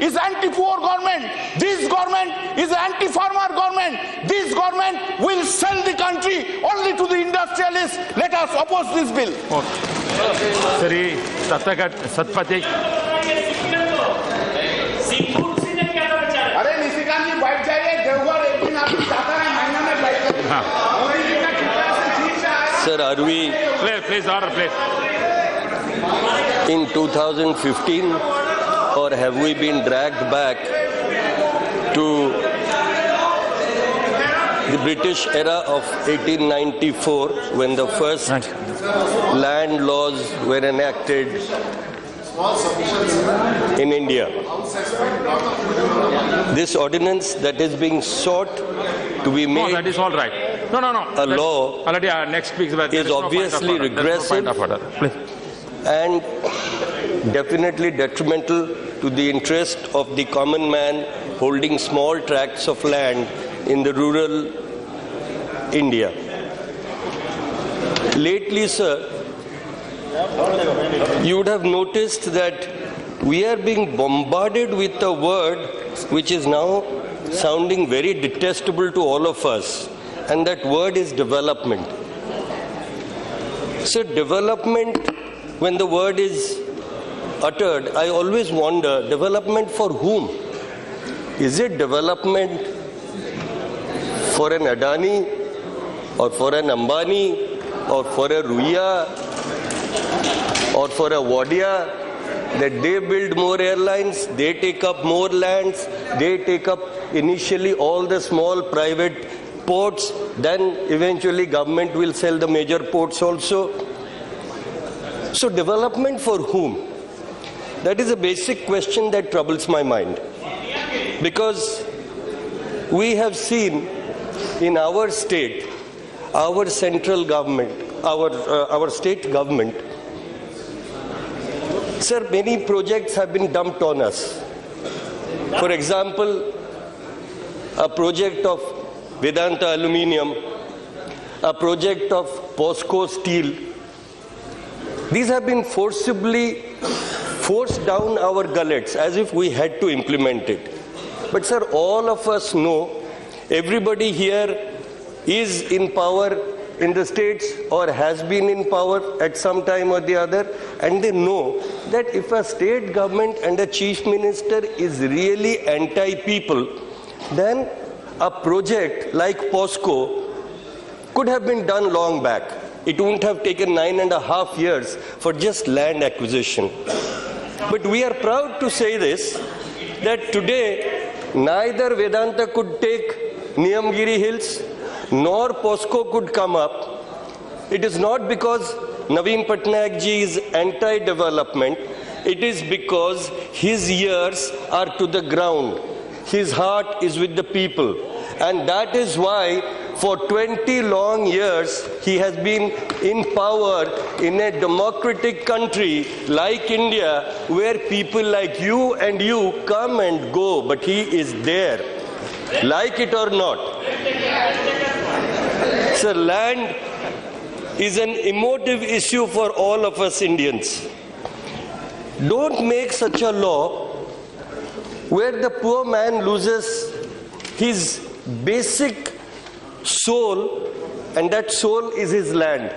is anti-poor government. This government is anti-farmer government. This government will sell the country only to the industrialists. Let us oppose this bill. Sri Tathagata, Satpathy. अरे निशिकांत जी बैठ जाइए, देवघर एक दिन आपकी चाहता है महीना में बैठ कर। Sir, are we? Please, order, please. In 2015, or have we been dragged back to the British era of 1894 when the first land laws were enacted in India? This ordinance that is being sought to be made. No, that is all right. No. A law already next speaks about is obviously regressive and definitely detrimental to the interest of the common man holding small tracts of land in the rural India. Lately, sir, you would have noticed that we are being bombarded with a word which is now sounding very detestable to all of us, and that word is development. So development, when the word is uttered, I always wonder, development for whom? Is it development for an Adani or for an Ambani or for a Ruya or for a Wadia, that they build more airlines, they take up more lands, they take up initially all the small private ports, then eventually government will sell the major ports also. So development for whom? That is a basic question that troubles my mind. Because we have seen in our state, our central government, our state government, sir, many projects have been dumped on us. For example, a project of Vedanta Aluminium, a project of POSCO Steel. These have been forcibly forced down our gullets as if we had to implement it. But sir, all of us know, everybody here is in power in the states or has been in power at some time or the other, and they know that if a state government and a chief minister is really anti-people, then a project like POSCO could have been done long back. It wouldn't have taken 9.5 years for just land acquisition. But we are proud to say this, that today neither Vedanta could take Niyamgiri Hills, nor POSCO could come up. It is not because Naveen Patnaik ji is anti-development. It is because his ears are to the ground. His heart is with the people. And that is why for 20 long years he has been in power in a democratic country like India, where people like you and you come and go, but he is there, like it or not. So land is an emotive issue for all of us Indians. Don't make such a law where the poor man loses his basic soul, and that soul is his land.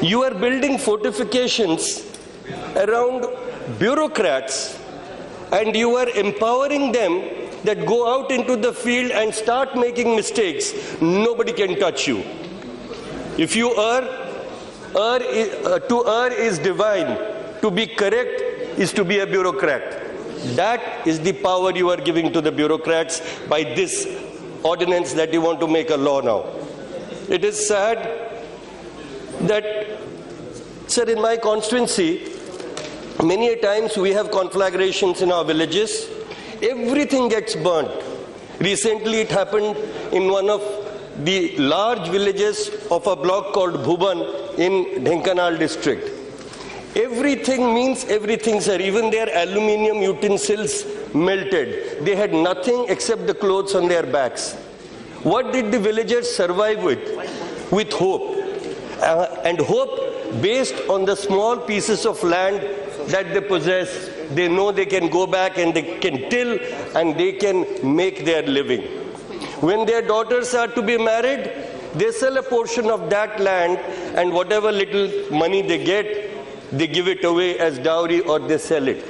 You are building fortifications around bureaucrats, and you are empowering them that go out into the field and start making mistakes. Nobody can touch you. If you to err is divine. To be correct is to be a bureaucrat. That is the power you are giving to the bureaucrats by this ordinance that you want to make a law now. It is sad that, sir, in my constituency, many a times we have conflagrations in our villages. Everything gets burnt. Recently it happened in one of the large villages of a block called Bhuban in Dhenkanal district. Everything means everything, sir. Even their aluminium utensils melted. They had nothing except the clothes on their backs. What did the villagers survive with? With hope. And hope based on the small pieces of land that they possess they know they can go back and they can till and they can make their living. When their daughters are to be married, they sell a portion of that land, and whatever little money they get, they give it away as dowry, or they sell it.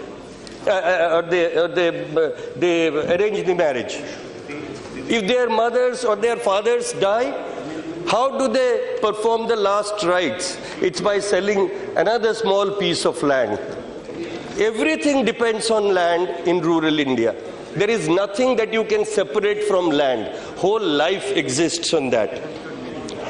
Or they arrange the marriage. If their mothers or their fathers die, how do they perform the last rites? It's by selling another small piece of land. Everything depends on land in rural India. There is nothing that you can separate from land. Whole life exists on that.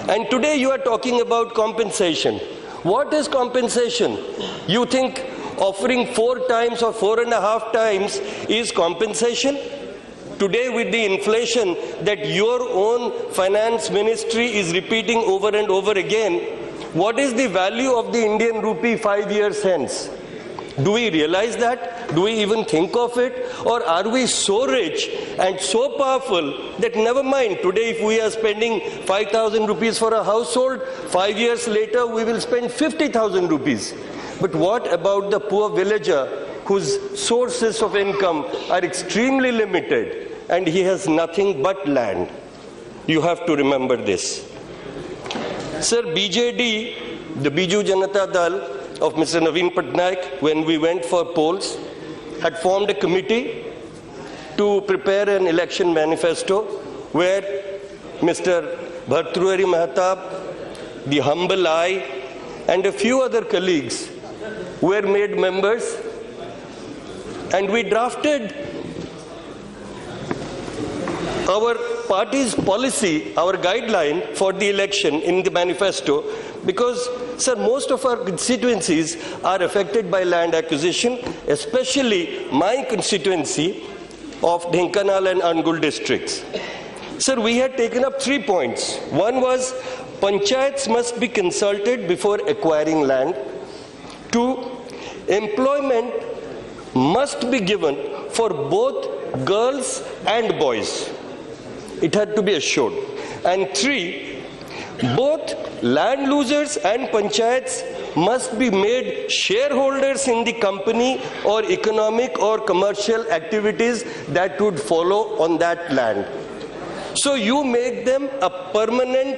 And today you are talking about compensation. What is compensation? You think offering 4 times or 4.5 times is compensation? Today, with the inflation that your own finance ministry is repeating over and over again, what is the value of the Indian rupee 5 years hence? Do we realize that? Do we even think of it? Or are we so rich and so powerful that never mind, today if we are spending 5,000 rupees for a household, 5 years later we will spend 50,000 rupees. But what about the poor villager whose sources of income are extremely limited and he has nothing but land? You have to remember this. Sir, BJD, the Biju Janata Dal of Mr. Naveen Patnaik, when we went for polls, had formed a committee to prepare an election manifesto where Mr. Bhartruhari Mahatab, the humble I, and a few other colleagues were made members, and we drafted our party's policy, our guideline for the election in the manifesto, because, sir, most of our constituencies are affected by land acquisition, especially my constituency of Dhenkanal and Angul districts. Sir, we had taken up 3 points. One was panchayats must be consulted before acquiring land. 2, employment must be given for both girls and boys. It had to be assured. And 3, both land losers and panchayats must be made shareholders in the company or economic or commercial activities that would follow on that land. So you make them a permanent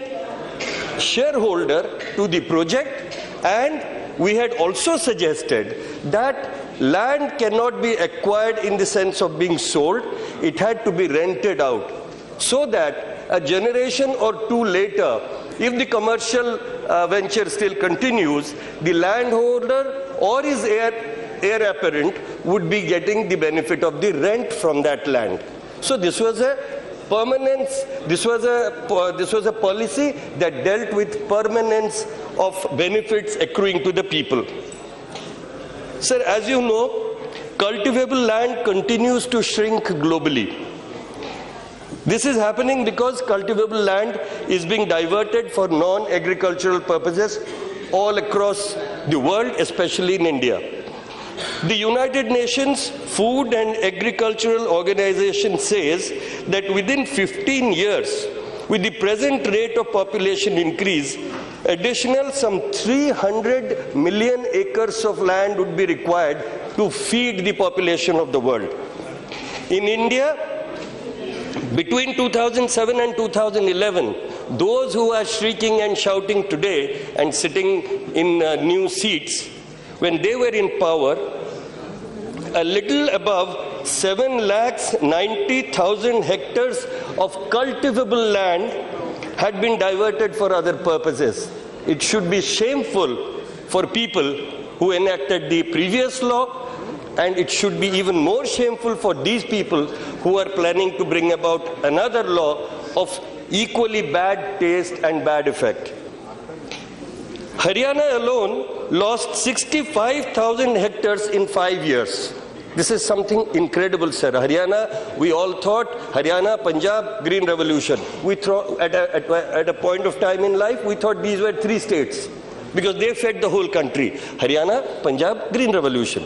shareholder to the project, and we had also suggested that land cannot be acquired in the sense of being sold. It had to be rented out, so that a generation or 2 later, if the commercial venture still continues, the landholder or his heir apparent would be getting the benefit of the rent from that land. So this was a permanence, this was a policy that dealt with permanence of benefits accruing to the people. Sir, as you know, cultivable land continues to shrink globally. This is happening because cultivable land is being diverted for non-agricultural purposes all across the world, especially in India. The United Nations Food and Agricultural Organization says that within 15 years, with the present rate of population increase, additional some 300 million acres of land would be required to feed the population of the world. In India, between 2007 and 2011, those who are shrieking and shouting today and sitting in new seats, when they were in power, a little above 7,90,000 hectares of cultivable land had been diverted for other purposes. It should be shameful for people who enacted the previous law, and it should be even more shameful for these people who are planning to bring about another law of equally bad taste and bad effect. Haryana alone lost 65,000 hectares in 5 years. This is something incredible, sir. Haryana, we all thought, Haryana, Punjab, Green Revolution. We thought at a point of time in life, we thought these were 3 states because they fed the whole country. Haryana, Punjab, Green Revolution.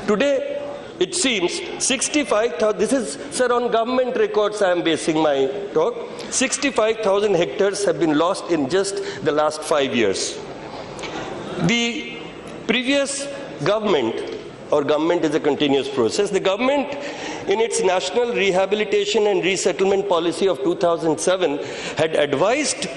Today, it seems 65,000, this is, sir, on government records I am basing my talk, 65,000 hectares have been lost in just the last 5 years. The previous government or government is a continuous process. The government, in its National Rehabilitation and Resettlement Policy of 2007, had advised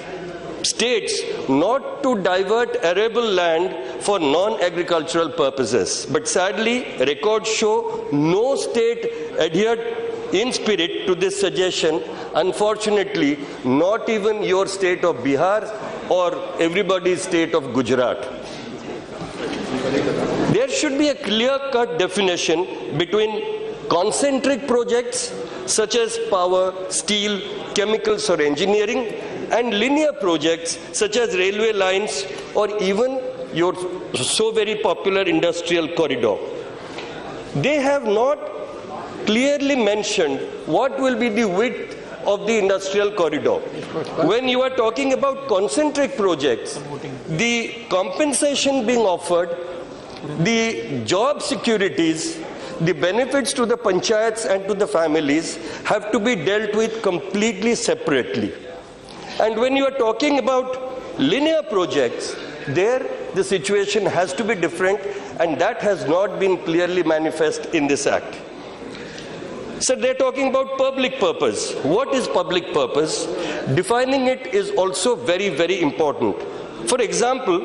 states not to divert arable land for non-agricultural purposes. But sadly, records show no state adhered in spirit to this suggestion. Unfortunately, not even your state of Bihar or everybody's state of Gujarat. There should be a clear-cut definition between concentric projects such as power, steel, chemicals or engineering, and linear projects such as railway lines or even your so very popular industrial corridor. They have not clearly mentioned what will be the width of the industrial corridor. When you are talking about concentric projects, the compensation being offered, the job securities, the benefits to the panchayats and to the families have to be dealt with completely separately. And when you are talking about linear projects, there the situation has to be different, and that has not been clearly manifest in this act. So they're talking about public purpose. What is public purpose? Defining it is also very, very important. For example,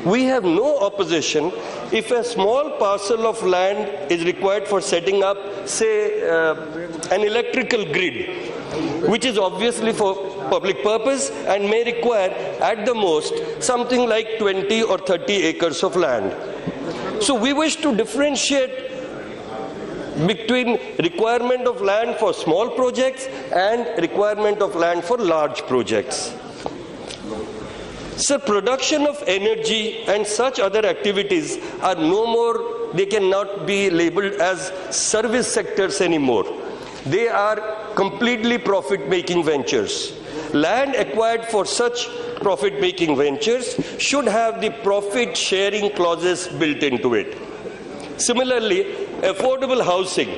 we have no opposition if a small parcel of land is required for setting up, say, an electrical grid, which is obviously for public purpose and may require at the most something like 20 or 30 acres of land. So we wish to differentiate between requirement of land for small projects and requirement of land for large projects. So production of energy and such other activities are no more, they cannot be labeled as service sectors anymore. They are completely profit-making ventures. Land acquired for such profit-making ventures should have the profit-sharing clauses built into it. Similarly, affordable housing.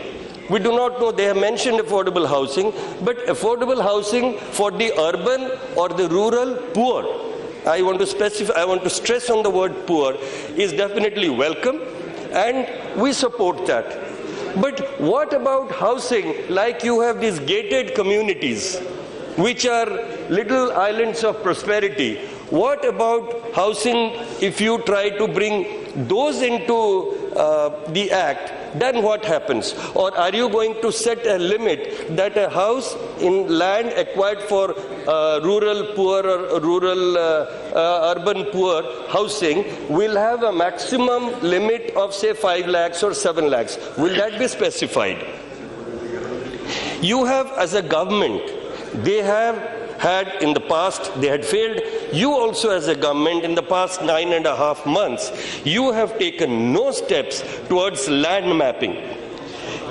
We do not know, they have mentioned affordable housing, but affordable housing for the urban or the rural poor, I want to stress on the word poor, is definitely welcome, and we support that. But what about housing like you have these gated communities, which are little islands of prosperity? What about housing if you try to bring those into the act? Then what happens? Or are you going to set a limit that a house in land acquired for rural poor or rural urban poor housing will have a maximum limit of say 5 lakhs or 7 lakhs? Will that be specified? You have, as a government, they have had in the past, they had failed. You also as a government in the past 9.5 months, you have taken no steps towards land mapping.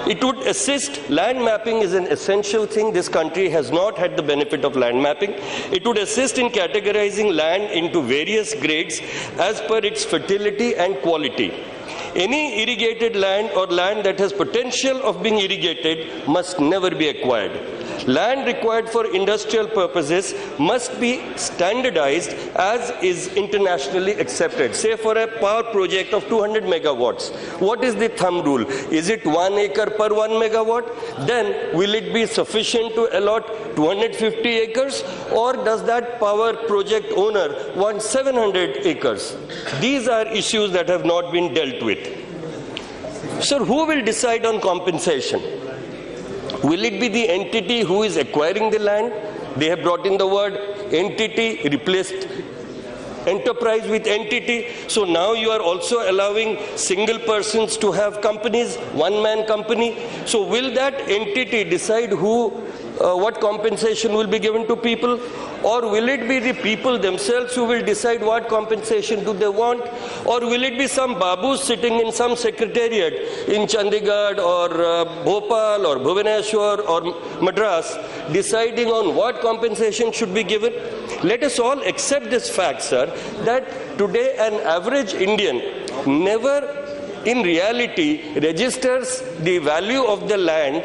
It would assist, land mapping is an essential thing. This country has not had the benefit of land mapping. It would assist in categorizing land into various grades as per its fertility and quality. Any irrigated land or land that has potential of being irrigated must never be acquired. Land required for industrial purposes must be standardized as is internationally accepted. Say for a power project of 200 megawatts, what is the thumb rule? Is it 1 acre per 1 megawatt? Then will it be sufficient to allot 250 acres, or does that power project owner want 700 acres? These are issues that have not been dealt with. So who will decide on compensation? Will it be the entity who is acquiring the land? They have brought in the word entity, replaced enterprise with entity. So now you are also allowing single persons to have companies, one-man company. So will that entity decide who, what compensation will be given to people? Or will it be the people themselves who will decide what compensation do they want? Or will it be some babu sitting in some secretariat in Chandigarh or Bhopal or Bhubaneswar or Madras deciding on what compensation should be given? Let us all accept this fact, sir, that today an average Indian never in reality registers the value of the land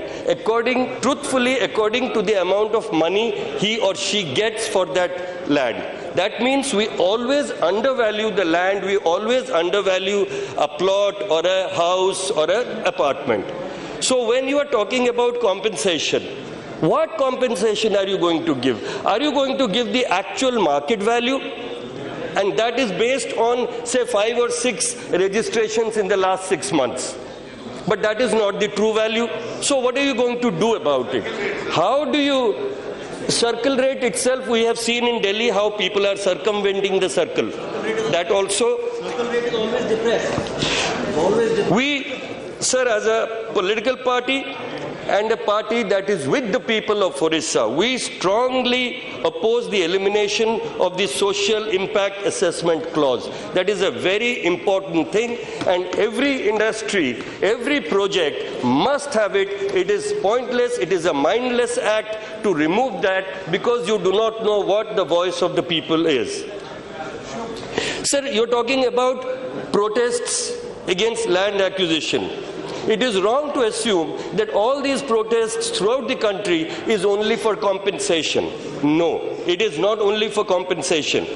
truthfully according to the amount of money he or she gets for that land. That means we always undervalue the land, we always undervalue a plot or a house or an apartment. So when you are talking about compensation, what compensation are you going to give? Are you going to give the actual market value? And that is based on, say, 5 or 6 registrations in the last 6 months. But that is not the true value. So what are you going to do about it? How do you... Circle rate itself, we have seen in Delhi how people are circumventing the circle. That also... Circle rate is always depressed. Always depressed. We, sir, as a political party and a party that is with the people of Odisha, we strongly oppose the elimination of the social impact assessment clause. That is a very important thing, and every industry, every project must have it. It is pointless, it is a mindless act to remove that, because you do not know what the voice of the people is. Sir, you're talking about protests against land acquisition. It is wrong to assume that all these protests throughout the country is only for compensation. No, it is not only for compensation.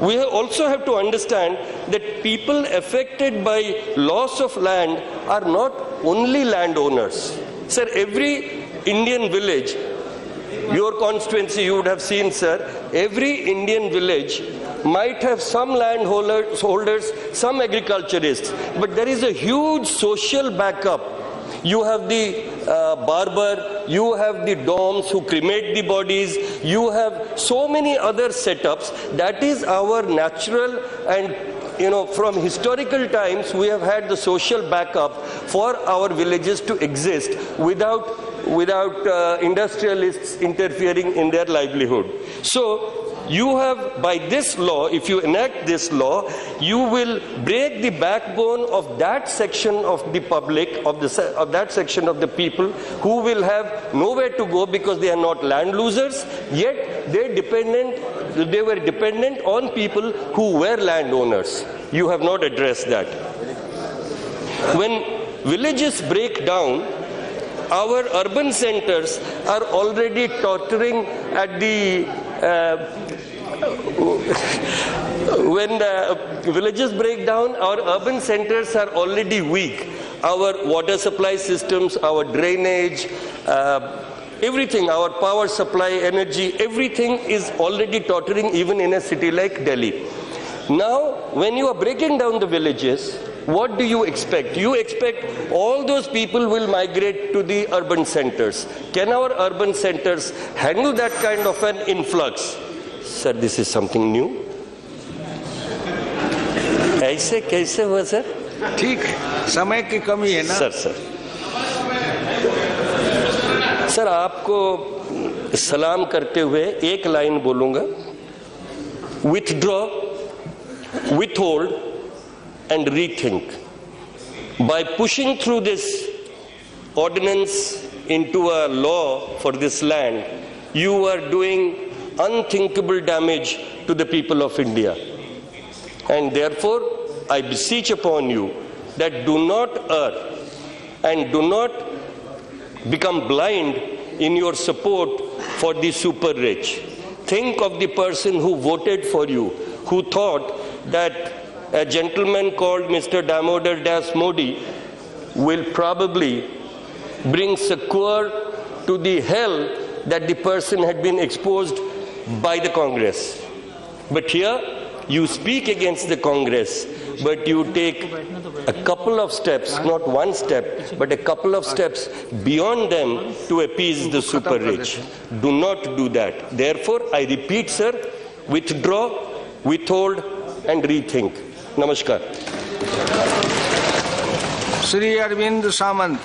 We also have to understand that people affected by loss of land are not only landowners. Sir, every Indian village, your constituency you would have seen, sir, every Indian village might have some landholders, some agriculturists, but there is a huge social backup. You have the barber, you have the doms who cremate the bodies, you have so many other setups. That is our natural, and from historical times we have had the social backup for our villages to exist without industrialists interfering in their livelihood. So you have, by this law, if you enact this law, you will break the backbone of that section of the public, of that section of the people who will have nowhere to go because they are not land losers, yet they were dependent on people who were landowners. You have not addressed that. When villages break down, our urban centers are already tottering at the... when the villages break down, our urban centers are already weak. Our water supply systems, our drainage, everything, our power supply, energy, everything is already tottering even in a city like Delhi. Now, when you are breaking down the villages, what do you expect? You expect all those people will migrate to the urban centers. Can our urban centers handle that kind of an influx? Sir, this is something new. ऐसे कैसे हुआ sir? ठीक, समय की कमी है ना? Sir sir आपको सलाम करते हुए एक लाइन बोलूंगा. Withdraw, withhold, and rethink. By pushing through this ordinance into a law for this land, you are doing unthinkable damage to the people of India. And therefore, I beseech upon you that do not err and do not become blind in your support for the super rich. Think of the person who voted for you, who thought that a gentleman called Mr. Damodar Das Modi will probably bring succor to the hell that the person had been exposed by the Congress. But here, you speak against the Congress, but you take a couple of steps, not one step, but a couple of steps beyond them to appease the super rich. Do not do that. Therefore, I repeat, sir, withdraw, withhold, and rethink. Namaskar. Shri Arvind Samant.